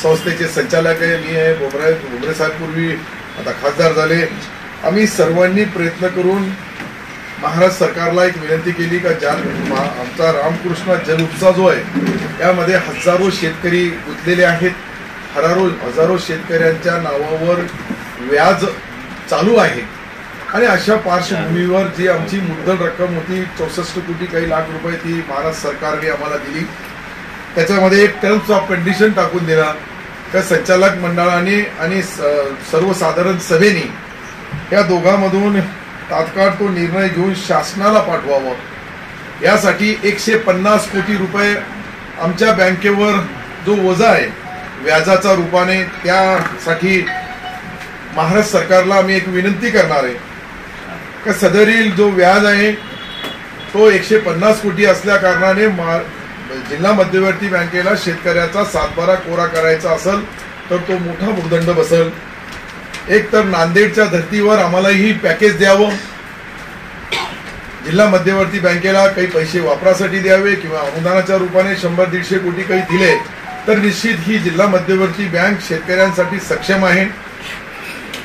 संस्थेचे संचालक आहे, मी आहे, बोबरे साहेब पूर्वी आता खासदार झाले. आम्ही सर्वांनी प्रयत्न करून महाराष्ट्र सरकारला एक विनंती केली का आमचा रामकृष्ण जल उपसा जो आहे यामध्ये हजारो शेतकरी गुंतलेले आहेत. हजारो शेतकऱ्यांच्या नावावर व्याज चालू आहे आणि अशा पार्श्वभूमीवर जी आमची मुद्दल रक्कम होती 64 कोटी काही लाख रुपये ती महाराष्ट्र सरकारने आम्हाला दिली. त्याच्यामध्ये एक टर्म्स ऑफ कंडिशन टाकून दिला का संचालक मंडळाने आणि सर्वसाधारण सभेने या दोघांमधून तात्काळ तो निर्णय घेऊन शासनाला पाठवावा. यासाठी 150 कोटी रुपये आमच्या बँकेवर जो वजा आहे व्याजाच्या रूपाने त्यासाठी महाराष्ट्र सरकारला आम्ही एक विनंती करणार आहे का सदरील जो व्याज आहे तो 150 कोटी असल्या कारणाने जिल्हा मध्यवर्ती बँकेला शेतकऱ्याचा 7/12 कोरा करायचा असेल तर तो मोठा भूर्दंड बसेल. एक तर नांदेडच्या धर्तीवर आम्हाला ही पॅकेज द्यावं, जिल्हा मध्यवर्ती बँकेला काही पैसे वापरासाठी द्यावे किंवा अनुदानाच्या रूपाने 100-150 कोटी काही दिले तर निश्चित ही जिल्हा मध्यवर्ती बँक शेतकऱ्यांसाठी सक्षम आहे.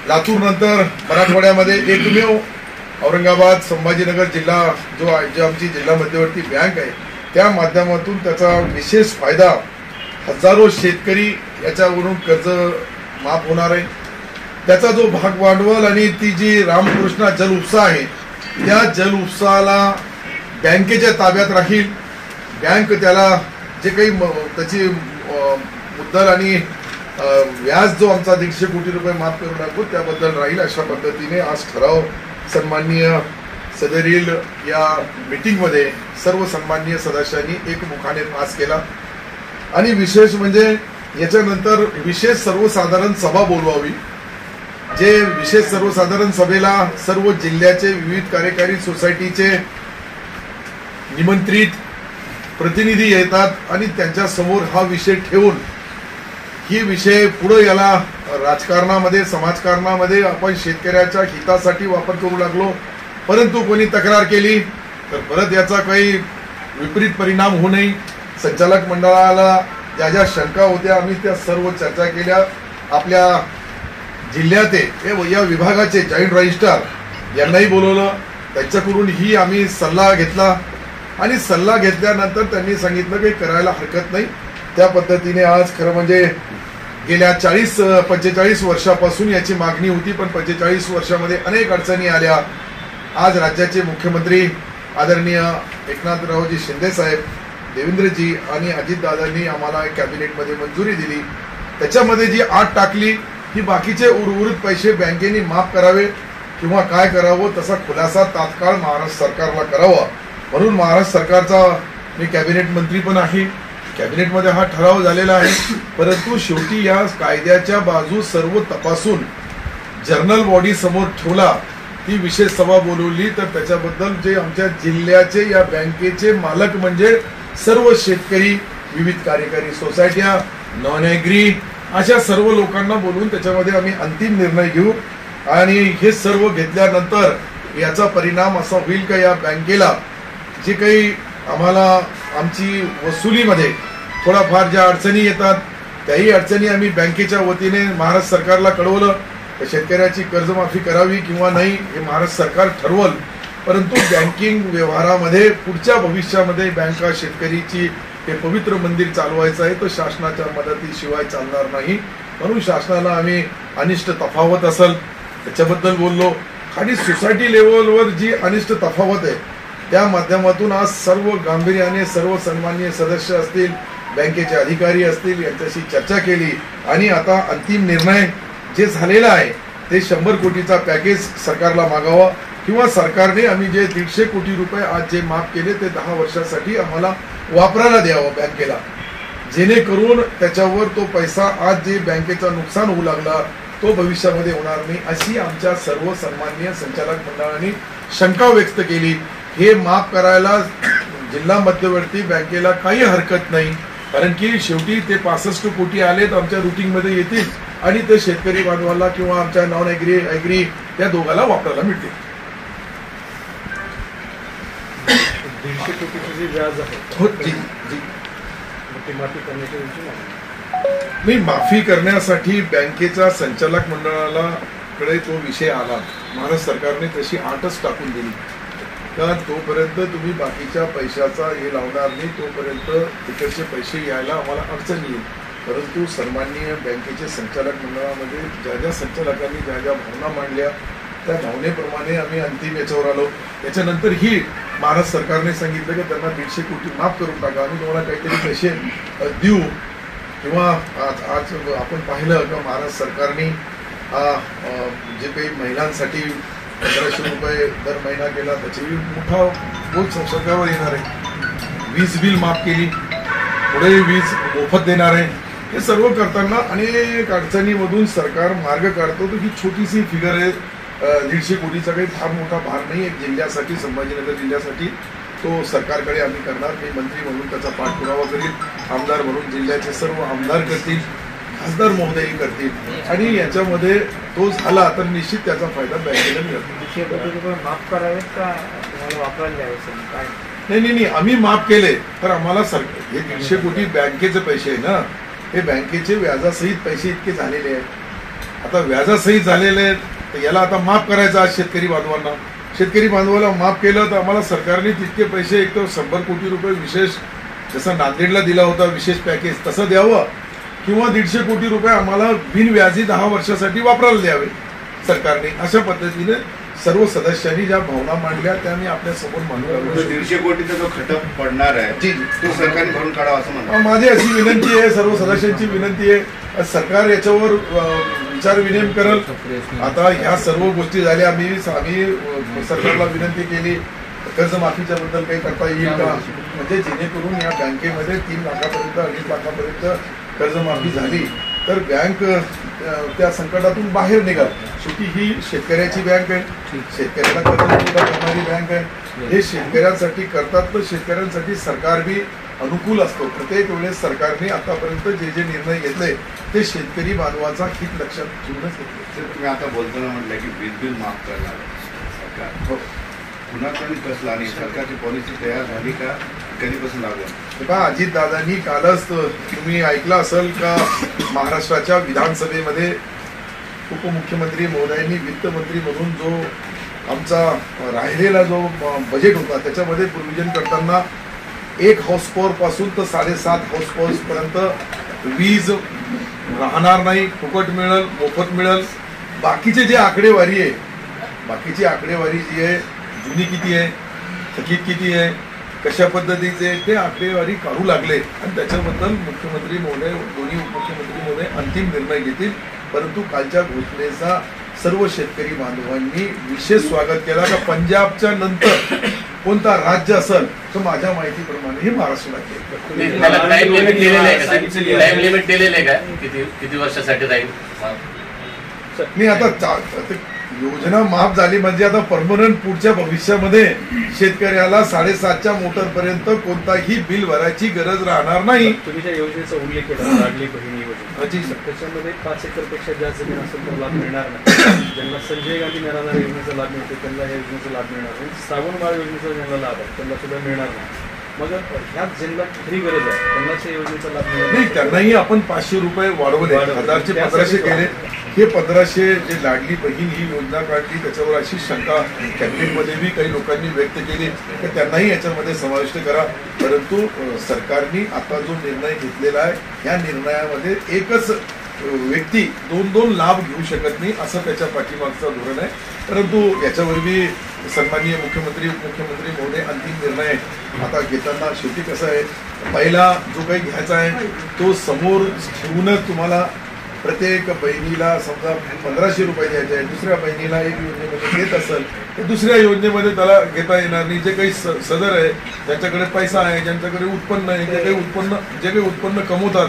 लातूर नंतर मराठवाड्यामध्ये एकमेव औरंगाबाद संभाजीनगर जिल्हा जो आमची जिल्हा मध्यवर्ती बँक आहे त्या माध्यमातून त्याचा विशेष फायदा हजारो शेतकरी याच्यावरून कर्ज माफ होणार आहे. त्याचा जो भाग भांडवल आणि ती जी रामकृष्ण जल उपसा आहे त्या जल उपसाला बँकेच्या ताब्यात राहील. बँक त्याला जे काही त्याची मुद्दल आणि व्याज जो आमचा 150 कोटी रुपये माफ करून टाकू त्याबद्दल राहील. अशा पद्धतीने आज ठराव सन्माननीय सदरील या मीटिंगमध्ये सर्व सन्माननीय सदस्यांनी एकमुखाने पास केला. आणि विशेष म्हणजे याच्यानंतर विशेष सर्वसाधारण सभा बोलवावी. जे विशेष सर्वसाधारण सभेला सर्व जिल्ह्याचे विविध कार्यकारी सोसायटीचे निमंत्रित प्रतिनिधी येतात आणि त्यांच्या समोर हा विषय ठेवून ही विषय पुढे याला राजकारणामध्ये समाजकारणामध्ये आपण शेतकऱ्याच्या हितासाठी वापर करू लागलो. परंतु कोणी तक्रार केली तर परत याचा काही विपरीत परिणाम होऊ नये. संचालक मंडळाला ज्या ज्या शंका होत्या आम्ही त्या सर्व चर्चा केल्या. आपल्या जिल्ह्याचे या विभागाचे जॉईंट रजिस्ट्रार यांनाही बोलवलं, त्यांच्याकडून ही आम्ही सल्ला घेतला आणि सल्ला घेतल्यानंतर त्यांनी सांगितलं की करायला हरकत नाही. त्या पद्धतीने आज खरं म्हणजे गेल्या 45 वर्षापासून याची मागणी होती पण 45 वर्षामध्ये अनेक अडचणी आल्या. आज राज्याचे मुख्यमंत्री आदरणीय एकनाथरावजी शिंदे साहेब, देवेंद्रजी आणि अजितदादांनी आम्हाला कॅबिनेटमध्ये मंजुरी दिली. त्याच्यामध्ये जी आट टाकली की बाकीचे उर्वरित पैसे बँकेने माफ करावे किंवा काय करावं तसा खुलासा तात्काळ महाराष्ट्र सरकारला करावा. म्हणून महाराष्ट्र सरकारचा मी कॅबिनेट मंत्री पण आहे. कॅबिनेटमध्ये हा ठराव झालेला आहे. परंतु शेवटी या कायद्याच्या बाजू सर्व तपासून जर्नल बॉडी समोर ठेवला, ती विशेष सभा बोलवली तर त्याच्याबद्दल जे आमच्या जिल्ह्याचे या बँकेचे मालक म्हणजे सर्व शेतकरी, विविध कार्यकारी सोसायट्या, नॉन ॲग्री अशा सर्व लोकांना बोलवून त्याच्यामध्ये आम्ही अंतिम निर्णय घेऊ. आणि हे सर्व घेतल्यानंतर याचा परिणाम असा होईल का या बँकेला जे काही आम्हाला आमची वसुलीमध्ये थोडाफार ज्या अडचणी येतात त्याही अडचणी आम्ही बँकेच्या वतीने महाराष्ट्र सरकारला कळवलं. शेतकऱ्याची कर्जमाफी करावी किंवा नाही हे महाराष्ट्र सरकार ठरवल. परंतु बँकिंग व्यवहारामध्ये पुढच्या भविष्यामध्ये बँका शेतकरीची हे पवित्र मंदिर चालवायचं आहे तर शासनाच्या मदतीशिवाय चालणार नाही. म्हणून शासनाला आम्ही अनिष्ट तफावत असेल त्याच्याबद्दल बोललो. आणि सोसायटी लेवलवर जी अनिष्ट तफावत आहे त्या माध्यमातून आज सर्व गांभीर्याने सर्व सन्माननीय सदस्य असतील, बँकेचे अधिकारी असतील यांच्याशी चर्चा केली आणि आता अंतिम निर्णय जे झालेला आहे ते 100 कोटीचा पॅकेज सरकारला मागावा किंवा सरकारने आम्ही जे 150 कोटी रुपये आज जे माफ केले ते 10 वर्षासाठी आम्हाला वापरायला द्यावं बँकेला, जेणेकरून त्याच्यावर तो पैसा आज जे बँकेचं नुकसान होऊ लागला तो भविष्यामध्ये होणार नाही अशी आमच्या सर्व सन्माननीय संचालक मंडळाने शंका व्यक्त केली. हे माफ करायला जिल्हा मध्यवर्ती बँकेला काही हरकत नाही, कारण की शेवटी ते 65 कोटी आले तर आमच्या रुटीनमध्ये येतील आणि ते शेतकरी बांधवाला किंवा आमच्या नॉन ॲग्री या दोघाला वापरायला मिळतील. 150 कोटीचे जे व्याज आहे हो जी जी माफी करण्याची मी माफी करण्यासाठी बँकेच्या संचालक मंडळाला कडे तो विषय आला. महाराष्ट्र सरकारने तशी आटच टाकून दिली का तोपर्यंत तुम्ही बाकीच्या पैशाचा हे लावणार नाही, तोपर्यंत तिकडचे पैसे यायला आम्हाला अडचण येईल. परंतु सन्माननीय बँकेचे संचालक मंडळामध्ये ज्या ज्या संचालकांनी ज्या ज्या भावना मांडल्या त्या भावनेप्रमाणे आम्ही अंतिम याच्यावर आलो. त्याच्यानंतर ही महाराष्ट्र सरकारने सांगितलं की त्यांना 150 कोटी माफ करून टाका, आम्ही तुम्हाला काहीतरी पैसे देऊ. किंवा आज आपण पाहिलं का महाराष्ट्र सरकारने जे काही महिलांसाठी 1500 रुपये दर महिना केला त्याची मोठा बोल सरकारवर येणार आहे. वीज बिल माफ केली, पुढे वीज मोफत देणार आहे. हे सर्व करताना अनेक अडचणीमधून सरकार मार्ग काढतो. तर ही छोटीशी फिगर आहे, 150 कोटीचा काही फार मोठा भार नाही. एक जिल्ह्यासाठी, संभाजीनगर जिल्ह्यासाठी तो सरकारकडे आम्ही करणार. मी मंत्री म्हणून त्याचा पाठपुरावा करील, आमदार म्हणून जिल्ह्याचे सर्व आमदार करतील, खासदार महोदयही करतील आणि याच्यामध्ये तो झाला तर निश्चित त्याचा फायदा बँकेला मिळेल. माफ करावेत का तुम्हाला वापरायला द्यायचं काय? नाही, आम्ही माफ केले तर आम्हाला हे 150 कोटी बँकेचे पैसे आहे ना, हे बँकेचे व्याजासहित पैसे इतके झालेले आहेत. आता व्याजासहित झालेले आहेत तर याला आता माफ करायचं. आज शेतकरी बांधवाला माफ केलं तर आम्हाला सरकारने तितके पैसे, एक तर 100 कोटी रुपये विशेष जसं नांदेडला दिला होता विशेष पॅकेज तसं द्यावं, किंवा 150 कोटी रुपये आम्हाला बिनव्याजी 10 वर्षासाठी वापरायला द्यावे सरकारने. अशा पद्धतीने सर्व सदस्यांनी ज्या भावना मांडल्या त्या मी आपल्या समोर मांडू. 150 कोटीचा जो खटक पडणार आहे तो सरकारने भरून काढावा असं म्हणतो. माझी अशी विनंती आहे, सर्व सदस्यांची विनंती आहे, सरकार याच्यावर विचार विनिमय करेल. आता ह्या सर्व गोष्टी झाल्या, आम्ही सरकारला विनंती केली कर्जमाफीच्या बद्दल काही करता येईल का, म्हणजे जेणेकरून या बँकेमध्ये 3 लाखापर्यंत 2.5 लाखापर्यंत कर्जमाफी झाली तर बँक त्या संकटातून बाहेर निघाल. शेवटी ही शेतकऱ्याची बँक आहे, शेतकऱ्याला कर्ज करणारी बँक आहे. हे शेतकऱ्यांसाठी करतात तर शेतकऱ्यांसाठी सरकार बी अनुकूल असतो. प्रत्येक वेळेस सरकारने आतापर्यंत जे जे निर्णय घेतले ते शेतकरी बांधवाचा हित लक्षात घेऊनच घेतले. तुम्ही आता बोलताना म्हटलं की वीज बिल माफ करणार सरकार, हो, कुणाकडून कसला आणि सरकारची पॉलिसी तयार झाली का, कधीपासून लागेल? अजितदादांनी कालच तुम्ही ऐकलं असेल का महाराष्ट्राच्या विधानसभेमध्ये उपमुख्यमंत्री महोदयांनी वित्तमंत्री म्हणून जो आमचा राहिलेला जो बजेट होता त्याच्यामध्ये प्रोव्हिजन करताना 1 हाऊस पॉवर पासून तर 7.5 हाऊस पॉवर्स पर्यंत वीज राहणार नाही, फुकट मिळेल, मोफत मिळेल. बाकीचे जे आकडेवारी आहे, बाकीची आकडेवारी जी आहे जुनी किती आहे, थकीत किती आहे, कशा पद्धतीचे ते आकडेवारी काढू लागले आणि त्याच्याबद्दल मुख्यमंत्री महोदय, दोन्ही उपमुख्यमंत्री महोदय अंतिम निर्णय घेतील. परंतु कालच्या घोषणेचा सर्व शेतकरी बांधवांनी विशेष स्वागत केला. का पंजाबच्या नंतर कोणता राज्य असेल तर माझ्या माहितीप्रमाणे हे महाराष्ट्र राज्य. टाइम लिमिट दिलेलं आहे का, किती वर्षासाठी राहील? मी आता योजना माफ झाली म्हणजे आता परमनंट पुढच्या भविष्यामध्ये शेतकऱ्याला 7.5च्या मोटर पर्यंत कोणताही बिल भरायची गरज राहणार नाही. तुम्ही त्या योजनेचा उल्लेख केला, लाडली बहीण योजना, त्याच्यामध्ये 5 एकरपेक्षा जास्त जमीन असेल तर लाभ मिळणार नाही. ज्यांना संजय गांधी निराधार योजनेचा लाभ मिळतो त्यांना या योजनेचा लाभ मिळणार नाही. श्रावणबाळ योजनेचा ज्यांना लाभ आहे त्यांना सुद्धा मिळणार नाही. मग ह्याच ज्यांना खरी गरज आहे त्यांनाच या योजनेचा लाभ मिळणार नाही. त्यांनाही आपण 500 रुपये वाढवले, 1000चे 1500 केले. हे 1500 जे लाडली बहीण ही योजना काढली त्याच्यावर अशी शंका कॅबिनेटमध्ये बी काही लोकांनी व्यक्त केली तर त्यांनाही याच्यामध्ये समाविष्ट करा. परंतु सरकारने आता जो निर्णय घेतलेला आहे या निर्णयामध्ये एकच व्यक्ती 2 लाभ घेऊ शकत नाही असं त्याच्या पाठीमागचं धोरण आहे. परंतु याच्यावर बी सन्माननीय मुख्यमंत्री उपमुख्यमंत्री महोदय अंतिम निर्णय आता घेताना शेवटी कसं आहे, पहिला जो काही घ्यायचा आहे तो समोर ठेवूनच तुम्हाला प्रत्येक बहिणीला समजा 1500 रुपये द्यायचे आहे, दुसऱ्या बहिणीला एक योजनेमध्ये घेत असेल तर दुसऱ्या योजनेमध्ये त्याला घेता येणार नाही. जे काही सदर आहे, ज्यांच्याकडे पैसा आहे, ज्यांच्याकडे उत्पन्न आहे, जे काही उत्पन्न कमवतात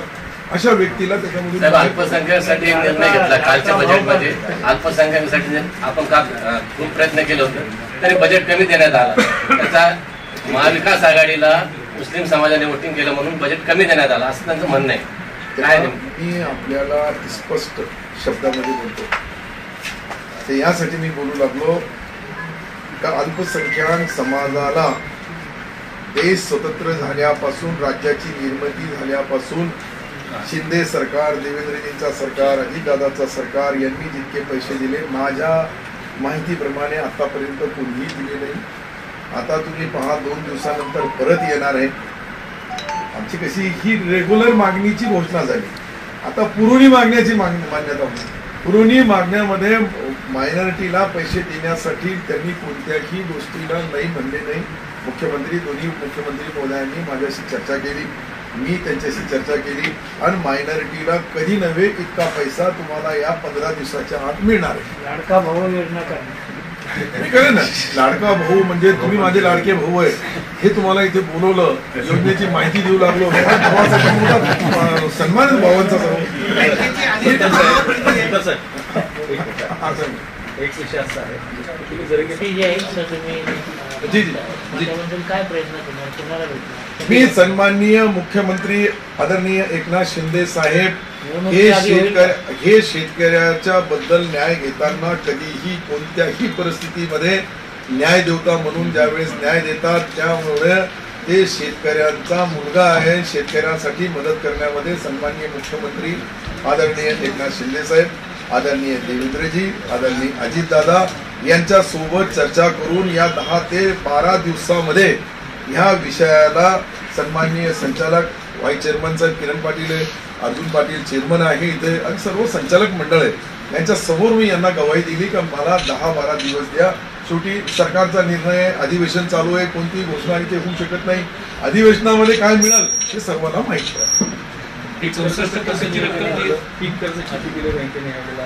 अशा व्यक्तीला त्याच्यामधून. अल्पसंख्याकांसाठी एक निर्णय घेतला कालच्या बजेटमध्ये. अल्पसंख्याकांसाठी आपण खूप प्रयत्न केले होते तरी बजेट कमी देण्यात आला. त्याचा महाविकास आघाडीला मुस्लिम समाजाने वोटिंग केलं म्हणून बजेट कमी देण्यात आलं असं त्यांचं म्हणणं आहे. मी आपल्याला स्पष्ट शब्दामध्ये बोलतो ते यासाठी मी बोलू लागलो का अल्पसंख्याक समाजाला देश स्वतंत्र झाल्यापासून, राज्याची निर्मिती झाल्यापासून शिंदे सरकार, देवेंद्रजींचा सरकार, अजितदादाचा सरकार यांनी जितके पैसे दिले माझ्या माहितीप्रमाणे आतापर्यंत कोणीही दिले नाही. आता तुम्ही पहा 2 दिवसानंतर परत येणार आहे. आमची कशी ही रेग्युलर मागणीची घोषणा झाली. आता पुरवणी मागण्याची मान्यता होती. पुरवणी मागण्यामध्ये मायनॉरिटीला पैसे देण्यासाठी त्यांनी कोणत्याही गोष्टीला नाही म्हणले नाही. दोन्ही मुख्यमंत्री महोदयांनी माझ्याशी चर्चा केली, मी त्यांच्याशी चर्चा केली आणि मायनॉरिटीला कधी नव्हे इतका पैसा तुम्हाला या 15 दिवसाच्या आत मिळणार आहे. लाडका भाऊ योजना काय मी कळेल ना, लाडका भाऊ म्हणजे तुम्ही माझे लाडके भाऊ आहे हे तुम्हाला इथे बोलवलं, योजनेची माहिती देऊ लागलो, मोठा सन्मान आहे भावांचा सर्व. एक विषय असा आहे तुम्ही जरी जी जी काय प्रयत्न करणार, कोणाला भेटणार? मी सन्माननीय मुख्यमंत्री आदरणीय एकनाथ शिंदे साहेब हे शेतकऱ्याच्या बद्दल न्याय घेताना कधीही कोणत्याही परिस्थितीमध्ये न्याय देवता म्हणून ज्यावेळेस न्याय देतात त्यामुळे ते शेतकऱ्यांचा मुलगा आहे. शेतकऱ्यांसाठी मदत करण्यामध्ये सन्माननीय मुख्यमंत्री आदरणीय एकनाथ शिंदे साहेब, आदरणीय देवेंद्रजी, आदरणीय अजितदादा यांच्या सोबत चर्चा करून या 10 ते 12 दिवसामध्ये ह्या विषयाला सन्माननीय संचालक व्हाईस चेअरमन साहेब किरण पाटील आहे, अर्जुन पाटील चेअरमन आहे इथे आणि सर्व संचालक मंडळ आहे यांच्या समोर मी यांना गवाही दिली की मला 10-12 दिवस द्या. शेवटी सरकारचा निर्णय, अधिवेशन चालू आहे, कोणतीही घोषणा इथे होऊ शकत नाही. अधिवेशनामध्ये काय मिळाल हे सर्वांना माहिती आहे. पीक कर्ज किती दिले बँकेने यावेळेला,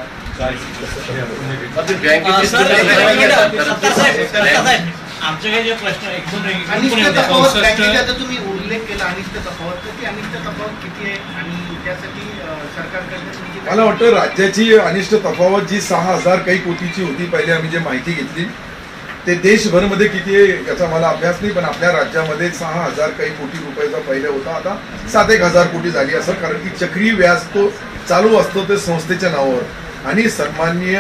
आमचे काही जे प्रश्न तुम्ही उल्लेख केला अनिष्ट तफावत, ती अनिष्ट तफावत किती आहे आणि त्यासाठी सरकारकडे मला वाटतं राज्याची अनिष्ट तफावत जी 6,000 काही कोटीची होती पहिले आम्ही जे माहिती घेतली ते देशभरमध्ये किती आहे याचा मला अभ्यास नाही, पण आपल्या राज्यामध्ये 6,000 काही कोटी रुपयाचा पहिले होता, आता 7,000 कोटी झाली असं. कारण की चक्री व्याज तो चालू असतो ते संस्थेच्या नावावर. आणि सन्माननीय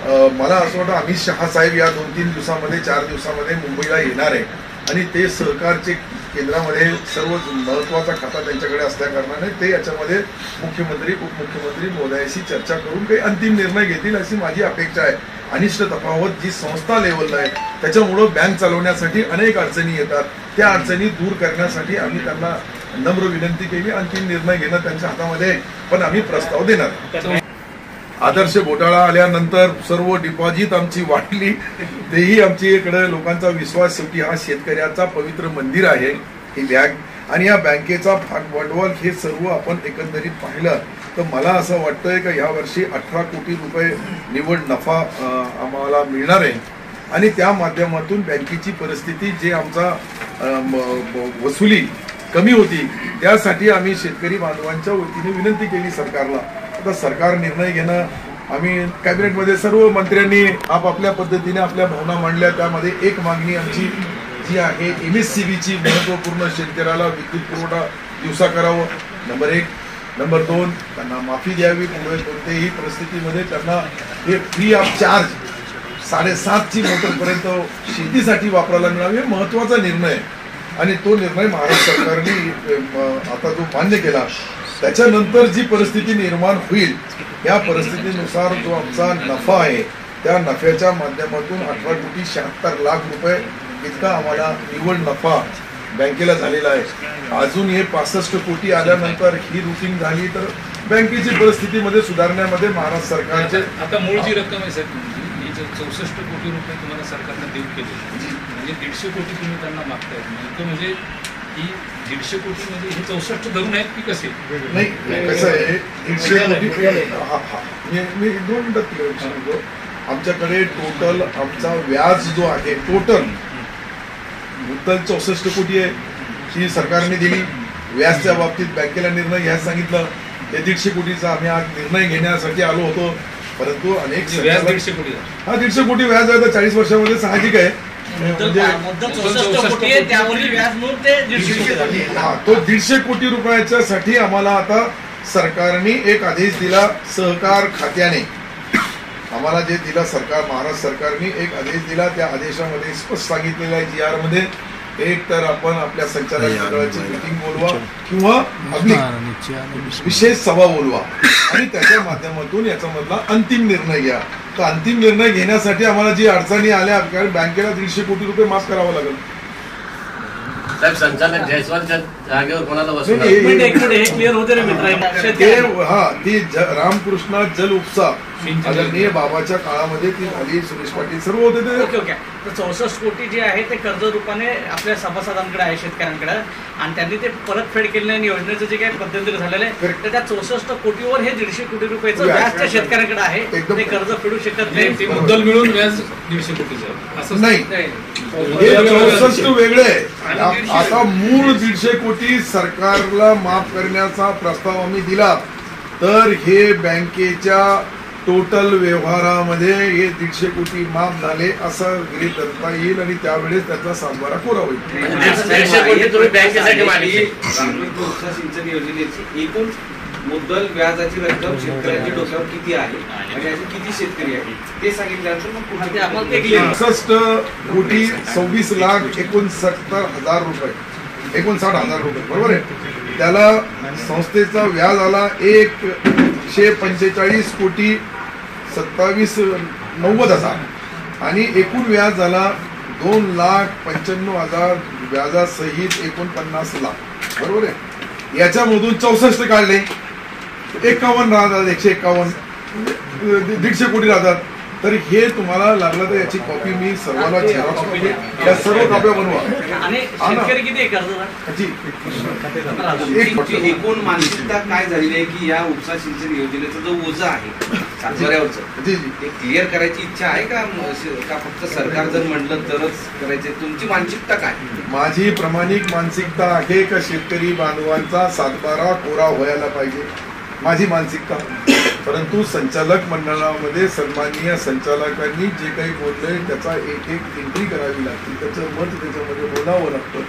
मला असं वाटतं अमित शहा साहेब या 2-3 दिवसामध्ये 4 दिवसामध्ये मुंबईला येणार आहे आणि ते सहकारचे केंद्रामध्ये सर्व महत्वाचा खाता त्यांच्याकडे असल्या कारणाने ते याच्यामध्ये मुख्यमंत्री उपमुख्यमंत्री महोदयाशी चर्चा करून काही अंतिम निर्णय घेतील अशी माझी अपेक्षा आहे. अनिष्ट तफावत जी संस्था लेवलला आहे त्याच्यामुळं बँक चालवण्यासाठी अनेक अडचणी येतात, त्या अडचणी दूर करण्यासाठी आम्ही त्यांना नम्र विनंती केली. अंतिम निर्णय घेणं त्यांच्या हातामध्ये, पण आम्ही प्रस्ताव देणार. आदर्श घोटाळा आल्यानंतर सर्व डिपॉझिट आमची वाढली, तेही आमच्याकडे लोकांचा विश्वास. शेवटी हा शेतकऱ्याचा पवित्र मंदिर आहे ही बँक आणि या बँकेचा भागभांडवल हे सर्व आपण एकंदरीत पाहिलं तर मला असं वाटतंय की यावर्षी 18 कोटी रुपये निव्वळ नफा आम्हाला मिळणार आहे आणि त्या माध्यमातून बँकेची परिस्थिती जे आमचा वसुली कमी होती त्यासाठी आम्ही शेतकरी बांधवांच्या वतीने विनंती केली सरकारला. आता सरकार निर्णय घेणं, आम्ही कॅबिनेटमध्ये सर्व मंत्र्यांनी आपापल्या पद्धतीने आपल्या भावना मांडल्या. त्यामध्ये एक मागणी आमची जी आहे MSCBची महत्वपूर्ण शेतकऱ्याला विद्युत पुरवठा दिवसा करावं, नंबर 1. नंबर 2 त्यांना माफी द्यावी, पुढे कोणत्याही परिस्थितीमध्ये त्यांना हे फ्री ऑफ चार्ज 7.5ची मोटरपर्यंत शेतीसाठी वापरायला मिळावे, महत्वाचा निर्णय आणि तो निर्णय महाराष्ट्र सरकारने आता जो मान्य केला त्याच्यानंतर जी परिस्थिती निर्माण होईल या परिस्थितीनुसार जो आमचा नफा आहे त्या नफ्याच्या माध्यमातून 18,76,00,000 रुपये इतका आम्हाला निव्वळ नफा बँकेला झालेला आहे. अजून हे 65 कोटी आल्यानंतर ही रुटीन झाली तर बँकेची परिस्थितीमध्ये सुधारण्यामध्ये महाराष्ट्र सरकारचे आता मूळ जी रक्कम आहे साहेब ही 64 कोटी रुपये तुम्हाला सरकारने देऊ केले म्हणजे 150 कोटी तुम्ही त्यांना मागताय, नेमकं म्हणजे ही 150 कोटी म्हणजे हे 64 धरून आहेत की कसे? नाही कसं आहे 150 कोटी मी 2 मिनिटात सांगतो. आमच्याकडे टोटल आमचा व्याज जो आहे टोटल मुद्दल 64 कोटी आहे ही सरकारने दिली. व्याजच्या बाबतीत बँकेला निर्णय घ्यायला सांगितलं, ते 150 कोटीचा आम्ही आज निर्णय घेण्यासाठी आलो होतो, परंतु अनेक व्याज 150 कोटी हा 150 कोटी व्याज आहे तर 40 वर्षामध्ये साहजिक आहे. म्हणजे हा तो 150 कोटी रुपयाच्यासाठी आम्हाला आता सरकारने एक आदेश दिला, सहकार खात्याने आम्हाला जे दिला सरकार महाराष्ट्र सरकारने एक आदेश दिला. त्या आदेशामध्ये स्पष्ट सांगितलेलं आहे GR मध्ये एक तर आपण आपल्या संचालक मंडळाची मीटिंग बोलवा किंवा आपली विशेष सभा बोलवा आणि त्याच्या माध्यमातून याचा मधला अंतिम निर्णय घ्या. तर अंतिम निर्णय घेण्यासाठी आम्हाला जी अडचणी आल्या, कारण बँकेला 150 कोटी रुपये माफ करावं लागेल. साहेब, संचालक जयस्वालच्या जागेवर कोणाला बसवलं? क्लिअर होते रे मित्र. ती रामकृष्ण जल उपसा आदरणीय बाबाच्या काळामध्ये ती झाली. सुरेश पाटील सर्व होते ते. ओके. तर 64 कोटी जे आहे ते कर्ज रूपाने आपल्या सभासदांकडे आहे, शेतकऱ्यांकडे, आणि त्यांनी ते परतफेड केले आणि योजनेचं जे काही पद्धतीने झालेलं आहे तर त्या 64 कोटीवर हे 150 कोटी रुपयाचं व्याज त्या शेतकऱ्यांकडे आहे. ते कर्ज फेडू शकत नाही. ते मुद्दल मिळून व्याज 150 कोटीचं असं नाही. हे 64 वेगळे आहे. आता मूळ 150 कोटी सरकारला माफ करण्याचा प्रस्ताव आम्ही दिला तर हे बँकेच्या टोटल व्यवहारामध्ये हे 150 कोटी माफ झाले असं गृहीत धरता येईल आणि त्यावेळेस त्याचा सातबारा कोरा होईल. 150 कोटी तुम्ही बँकेसाठी मागितले. उपसा सिंचन योजनेची एकूण मुद्दल व्याजाची रक्कम शेतकऱ्यांच्या डोक्यावर किती आहे आणि असे किती शेतकरी आहेत ते सांगितल्यानंतर मग 66 कोटी 26,69,60,000 रुपये, 59,000 रुपये बरोबर आहे. त्याला संस्थेचा व्याज आला 145 कोटी 27,90,000 आणि एकूण व्याज झाला 2,95,000 व्याजासहित 49 लाख बरोबर आहे. याच्यामधून 64 काढले 51 राहतात, 151 150 कोटी राहतात. तर हे तुम्हाला लागलं तर याची कॉपी मी सर्वांना झेरॉक्स कॉपी या सर्व कॉप्या बनवा. आणि शेतकरी किती आहे तुमची एकूण मानसिकता काय झालेली आहे की या उपसा सिंचन योजनेचा जो ओझा आहे सातबाऱ्यावरचं ते क्लिअर करायची इच्छा आहे का फक्त सरकार जर म्हणलं तरच करायचे? तुमची मानसिकता काय? माझी प्रामाणिक मानसिकता आहे का शेतकरी बांधवांचा सातबारा कोरा व्हायला पाहिजे, माझी मानसिकता. परंतु संचालक मंडळामध्ये सन्माननीय संचालकांनी जे काही बोललंय त्याचा एक एंट्री करावी लागते, त्याचं मत त्याच्यामध्ये बोलावं लागतं.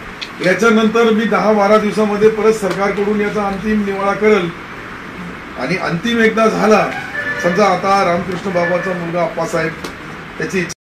याच्यानंतर मी 10-12 दिवसामध्ये परत सरकारकडून याचा अंतिम निवाळा करेल आणि अंतिम एकदा झाला, समजा आता रामकृष्ण बाबाचा मुलगा अप्पासाहेब त्याची